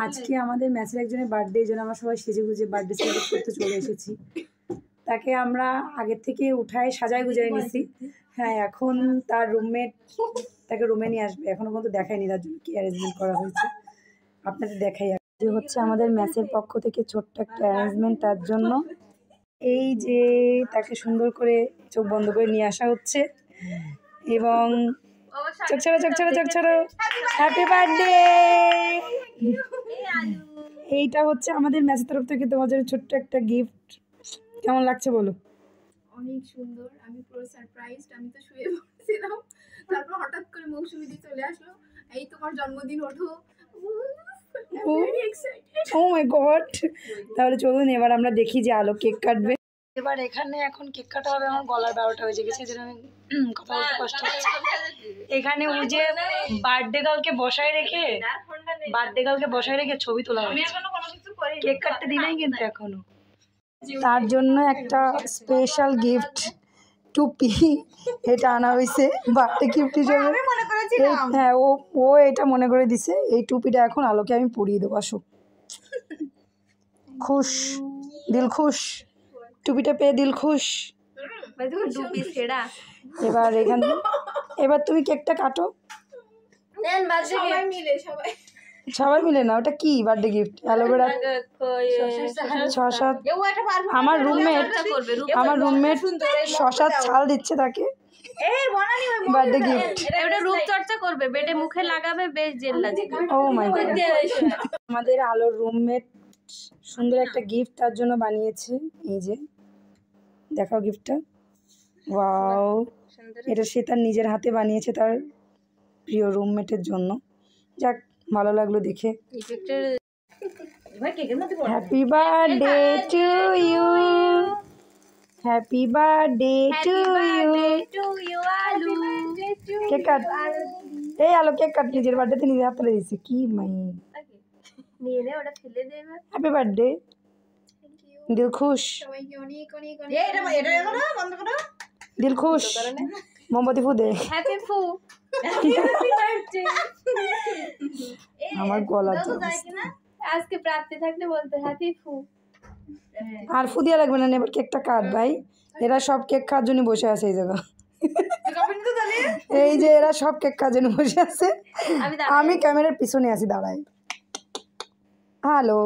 আজকে আমাদের ম্যাচের একজনের বার্থডে, এই জন্য আমরা সবাই সেজেগুজে বার্থডে সেলিব্রেট করতে চলে এসেছি। তাকে আমরা আগের থেকে উঠায় সাজায় গুজায় নিয়েছি। হ্যাঁ, এখন তার রুমমেট তাকে রুমে নিয়ে আসবে, এখনো পর্যন্ত দেখায়নি, তার জন্য কি অ্যারেঞ্জমেন্ট করা হয়েছে আপনাদের দেখাই। যে হচ্ছে আমাদের ম্যাচের পক্ষ থেকে ছোট্ট একটা অ্যারেঞ্জমেন্ট তার জন্য। এই যে তাকে সুন্দর করে চোখ বন্ধ করে নিয়ে আসা হচ্ছে এবং চোখ ছাড়ো চোখ ছাড়ো চোখ ছাড়ো, হ্যাপি বার্থডে। এইটা হচ্ছে আমাদের ম্যাচের তরফ থেকে তোমার জন্য ছোট্ট একটা গিফট। কেমন লাগছে বলো? অনেক সুন্দর, আমি পুরো সারপ্রাইজড। আমি তো শুয়ে পড়ছিলাম, তারপর হঠাৎ করে মৌসুমী দি চলে আসলো, এই তোমার জন্মদিন, ওঠো। ও মাই গড। তাহলে চলুন এবার আমরা দেখি যে আলো কেক কাটবে। এবার এখানে এখন কেক কাটা হবে। আমার গলার 12টা হয়ে গেছে, যেটা আমি কথা বলতে কষ্ট হচ্ছে। এখানে ওই যে বার্থডে গার্লকে বসায় রেখে ছবি তোলা হচ্ছে। কেক কাটতে দিনাই কিন্তু এখনো। তার জন্য একটা স্পেশাল গিফট টুপি এটা আনা হয়েছে বার্থডে গিফট হিসেবে। হ্যাঁ, ও এটা মনে করে দিছে। এই টুপিটা এখন আলোকে আমি পরিয়ে দেবো। আসো, খুশ, দিল খুশ, টুপিটা পেয়ে দিল খুশ। এবার তুমি কেকটা কাটো। সবাই মিলে না, ওটা কি বার্থডে গিফট? অ্যালোভেরা শসা। আমার রুমমেট শসার ছাল দিচ্ছে তাকে বার্থডে গিফট। এটা রূপচর্চা করবে, বেডে মুখে লাগাবে, বেশ জেল লাগবে। ও মাই গড। আমাদের আলোর রুমমেট সুন্দর একটা গিফট তার জন্য বানিয়েছে। এই যে দেখাও গিফটটা। ওয়াও, এটা সে তার নিজের হাতে বানিয়েছে তার প্রিয় রুমমেটের জন্য। যাক, ভালো লাগলো দেখে। Happy birthday to you, happy birthday to you. Cake cut. এই আলো কেক কাট, নিজের বার্থডেতে নিজের হাতে দিয়েছে। কি মাই, হ্যাপি বার্থডে, দিল খুশ, দিল খুশ। মোমবাতি ফু দে। আমার গলা আজকে প্রাপ্তি থাকলে বলতে হ্যাপি ফু। আর ফু দিয়া লাগবে না, এবার কেকটা কাট ভাই। এরা সব কেক খাওয়ার জন্য বসে আছে এই জায়গা। এই যে এরা সব কেক খাওয়ার জন্য বসে আছে, আমি ক্যামেরার পিছনে আছি দাঁড়াই। হ্যালো।